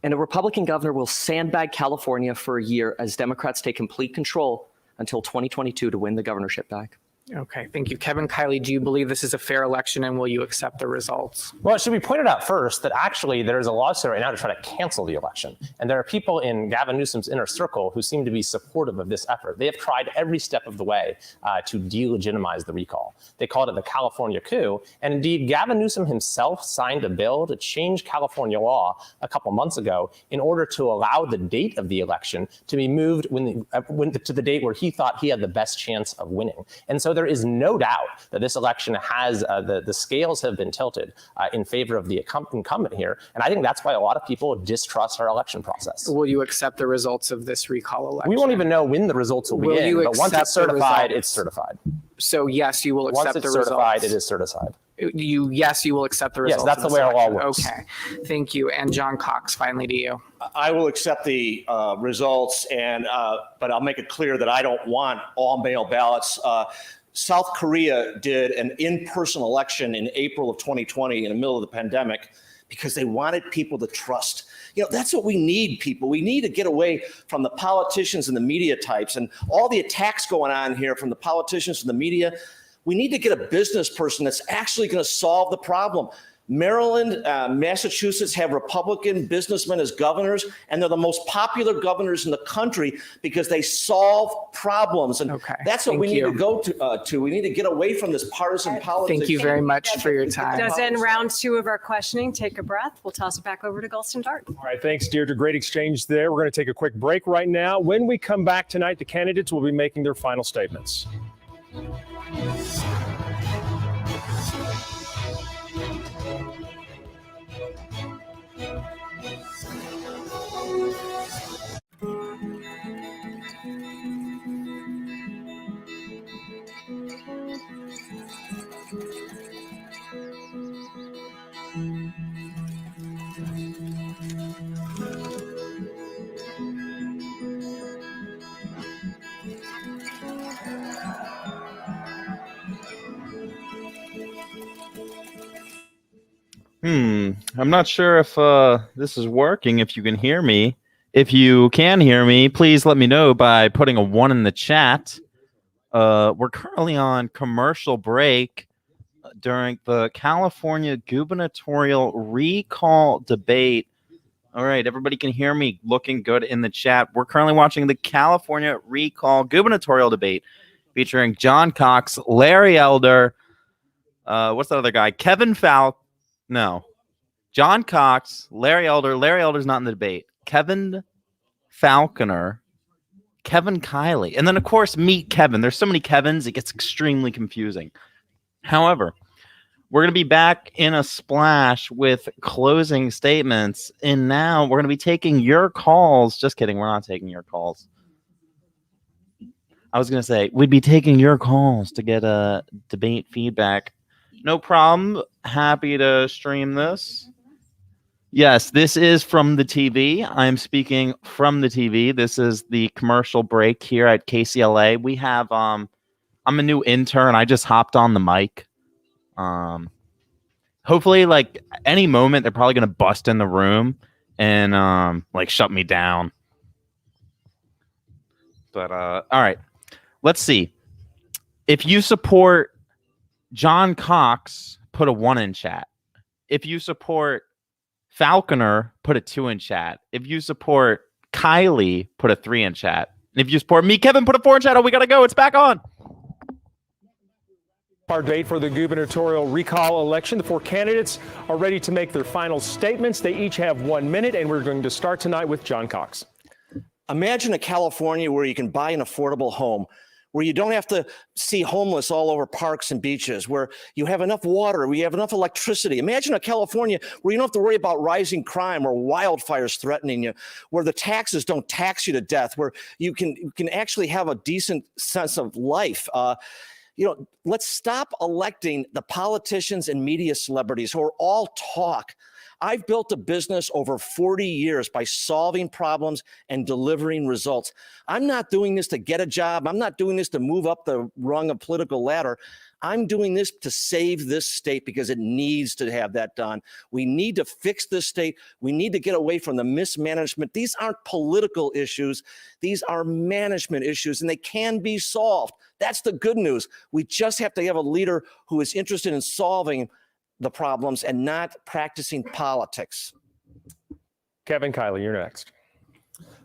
And a Republican governor will sandbag California for a year as Democrats take complete control until 2022 to win the governorship back. Okay, thank you. Kevin Kiley, do you believe this is a fair election, and will you accept the results? Well, it should be pointed out first that actually there's a lawsuit right now to try to cancel the election. And there are people in Gavin Newsom's inner circle who seem to be supportive of this effort. They have tried every step of the way to delegitimize the recall. They called it the California coup. And indeed, Gavin Newsom himself signed a bill to change California law a couple months ago in order to allow the date of the election to be moved to the date where he thought he had the best chance of winning. And so there is no doubt that this election has the scales have been tilted in favor of the incumbent here. And I think that's why a lot of people distrust our election process. Will you accept the results of this recall election? We won't even know when the results will be in, but once it's certified, it's certified. So yes, you will accept the results. Once it's certified, it is certified. Yes, you will accept the results. Yes, that's the way our law works. Okay, thank you. And John Cox, finally to you. I will accept the results, but I'll make it clear that I don't want all mail ballots. South Korea did an in-person election in April of 2020 in the middle of the pandemic. because they wanted people to trust. That's what we need, people. We need to get away from the politicians and the media types and all the attacks going on here from the politicians and the media. We need to get a business person that's actually going to solve the problem. Maryland, Massachusetts have Republican businessmen as governors, and they're the most popular governors in the country because they solve problems. And that's what we need to go to. We need to get away from this partisan politics. Thank you very much for your time. Does end round 2 of our questioning. Take a breath. We'll toss it back over to Gulston Dart. All right, thanks, Deirdre. Great exchange there. We're going to take a quick break right now. When we come back tonight, the candidates will be making their final statements. I'm not sure if this is working, if you can hear me. If you can hear me, please let me know by putting a 1 in the chat. We're currently on commercial break during the California gubernatorial recall debate. All right, everybody can hear me. Looking good in the chat. We're currently watching the California recall gubernatorial debate featuring John Cox, Larry Elder, what's the other guy? John Cox, Larry Elder. Larry Elder's not in the debate. Kevin Faulconer, Kevin Kiley, and then, of course, meet Kevin. There's so many Kevins, it gets extremely confusing. However, we're going to be back in a splash with closing statements, and now we're going to be taking your calls. Just kidding, we're not taking your calls. I was going to say, we'd be taking your calls to get a debate feedback. No problem. Happy to stream this. Yes, this is from the TV. I'm speaking from the TV. This is the commercial break here at KCLA. We have, I'm a new intern. I just hopped on the mic. Hopefully, like, any moment, they're probably going to bust in the room and, like, shut me down. But, all right. Let's see. If you support John Cox, put a 1 in chat. If you support Faulconer, put a 2 in chat. If you support Kiley, put a 3 in chat. And if you support me, Kevin, put a 4 in chat. Oh, we got to go. It's back on. Our date for the gubernatorial recall election. The 4 candidates are ready to make their final statements. They each have 1 minute, and we're going to start tonight with John Cox. Imagine a California where you can buy an affordable home, where you don't have to see homeless all over parks and beaches, where you have enough water, where you have enough electricity. Imagine a California where you don't have to worry about rising crime or wildfires threatening you, where the taxes don't tax you to death, where you can actually have a decent sense of life. Let's stop electing the politicians and media celebrities who are all talk. I've built a business over 40 years by solving problems and delivering results. I'm not doing this to get a job. I'm not doing this to move up the rung of political ladder. I'm doing this to save this state because it needs to have that done. We need to fix this state. We need to get away from the mismanagement. These aren't political issues. These are management issues, and they can be solved. That's the good news. We just have to have a leader who is interested in solving the problems and not practicing politics. Kevin Kiley, you're next.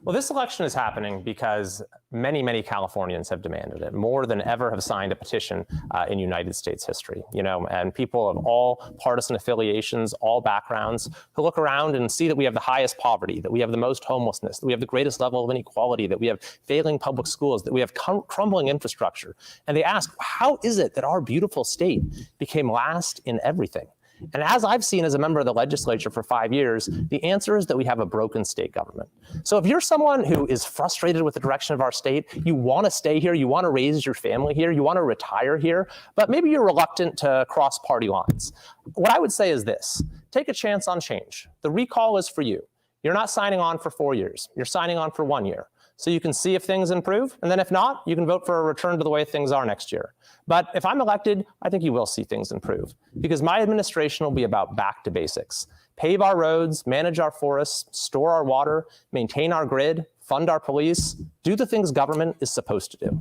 Well, this election is happening because many, many Californians have demanded it, more than ever have signed a petition in United States history, and people of all partisan affiliations, all backgrounds, who look around and see that we have the highest poverty, that we have the most homelessness, that we have the greatest level of inequality, that we have failing public schools, that we have crumbling infrastructure. And they ask, how is it that our beautiful state became last in everything? And as I've seen as a member of the legislature for 5 years, the answer is that we have a broken state government. So if you're someone who is frustrated with the direction of our state, you want to stay here, you want to raise your family here, you want to retire here, but maybe you're reluctant to cross party lines. What I would say is this: take a chance on change. The recall is for you. You're not signing on for 4 years. You're signing on for 1 year. So you can see if things improve, and then if not, you can vote for a return to the way things are next year. But if I'm elected, I think you will see things improve, because my administration will be about back to basics, pave our roads, manage our forests, store our water, maintain our grid, fund our police, do the things government is supposed to do.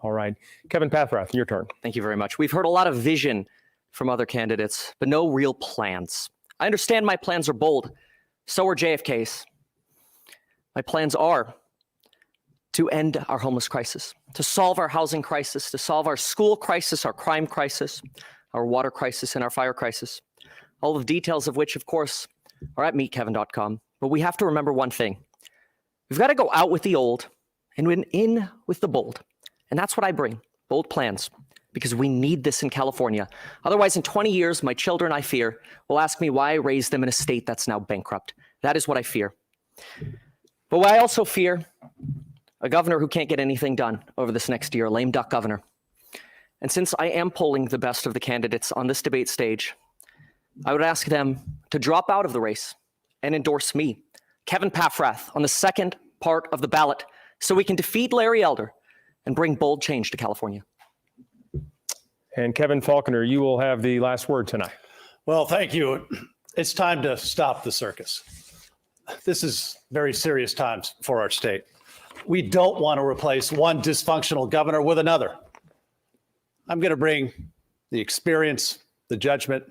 All right. Kevin Paffrath, your turn. Thank you very much. We've heard a lot of vision from other candidates, but no real plans. I understand my plans are bold. So are JFK's. My plans are to end our homeless crisis, to solve our housing crisis, to solve our school crisis, our crime crisis, our water crisis, and our fire crisis. All the details of which, of course, are at meetkevin.com. But we have to remember one thing. We've got to go out with the old and in with the bold. And that's what I bring, bold plans, because we need this in California. Otherwise, in 20 years, my children, I fear, will ask me why I raised them in a state that's now bankrupt. That is what I fear. But what I also fear, a governor who can't get anything done over this next year, a lame duck governor. And since I am polling the best of the candidates on this debate stage, I would ask them to drop out of the race and endorse me, Kevin Paffrath, on the second part of the ballot, so we can defeat Larry Elder and bring bold change to California. And Kevin Faulconer, you will have the last word tonight. Well, thank you. It's time to stop the circus. This is very serious times for our state. We don't want to replace one dysfunctional governor with another. I'm going to bring the experience, the judgment,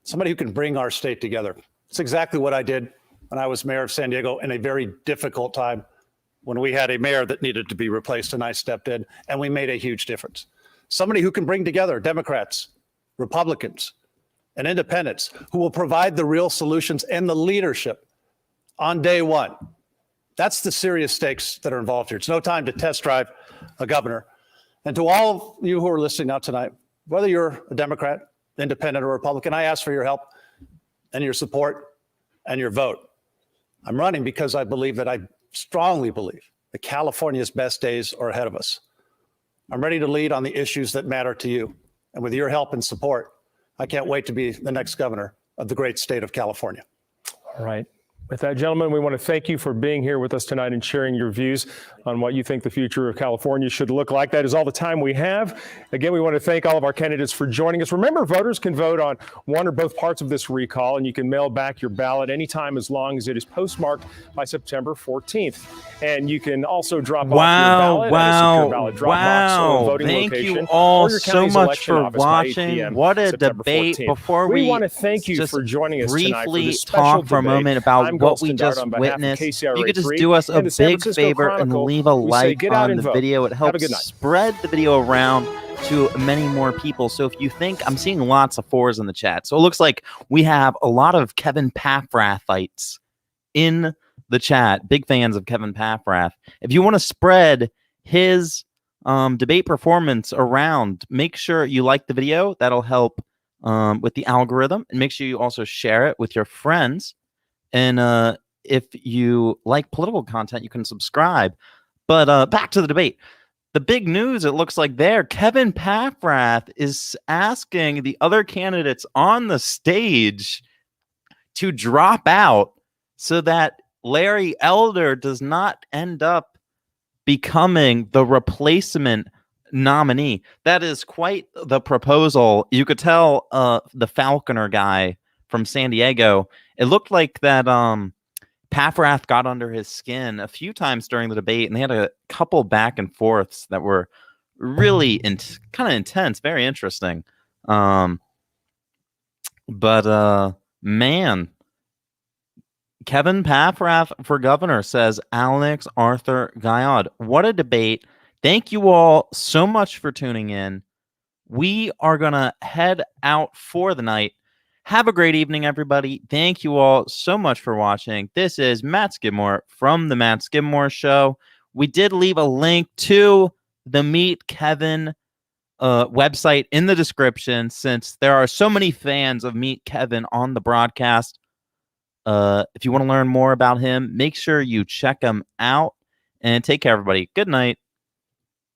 somebody who can bring our state together. It's exactly what I did when I was mayor of San Diego in a very difficult time when we had a mayor that needed to be replaced, and I stepped in and we made a huge difference. Somebody who can bring together Democrats, Republicans, and independents, who will provide the real solutions and the leadership on day one. That's the serious stakes that are involved here. It's no time to test drive a governor. And to all of you who are listening out tonight, whether you're a Democrat, independent, or Republican, I ask for your help and your support and your vote. I'm running because I believe that I strongly believe that California's best days are ahead of us. I'm ready to lead on the issues that matter to you. And with your help and support, I can't wait to be the next governor of the great state of California. All right. With that, gentlemen, we want to thank you for being here with us tonight and sharing your views on what you think the future of California should look like. That is all the time we have. Again, we want to thank all of our candidates for joining us. Remember, voters can vote on one or both parts of this recall, and you can mail back your ballot anytime as long as it is postmarked by September 14th. And you can also drop off your ballot at a secure ballot drop box or a voting Thank location. you all or your so county's much election for office by 8 watching. p.m. What a September debate. 14th. Before we want to thank you just for joining us tonight for briefly this special talk for a debate. moment about I'm what we Golston Dart just on behalf of witnessed. KCRA You could just 3 do us a and the San big Francisco favor and Chronicle. leave a We say like get out on and the vote. video. It Have a helps good night. spread the video around to many more people. So if you think, I'm seeing lots of 4s in the chat. So it looks like we have a lot of Kevin Paffrathites in the chat. Big fans of Kevin Paffrath. If you want to spread his debate performance around, make sure you like the video. That'll help with the algorithm. And make sure you also share it with your friends. And if you like political content, you can subscribe. But back to the debate. The big news, it looks like there, Kevin Paffrath is asking the other candidates on the stage to drop out so that Larry Elder does not end up becoming the replacement nominee. That is quite the proposal. You could tell the Faulconer guy from San Diego, it looked like that Paffrath got under his skin a few times during the debate, and they had a couple back and forths that were really kind of intense, very interesting. Man, Kevin Paffrath for governor, says Alex Arthur Guyod. What a debate. Thank you all so much for tuning in. We are going to head out for the night. Have a great evening, everybody. Thank you all so much for watching. This is Matt Skidmore from The Matt Skidmore Show. We did leave a link to the Meet Kevin website in the description, since there are so many fans of Meet Kevin on the broadcast. If you want to learn more about him, make sure you check him out. And take care, everybody. Good night.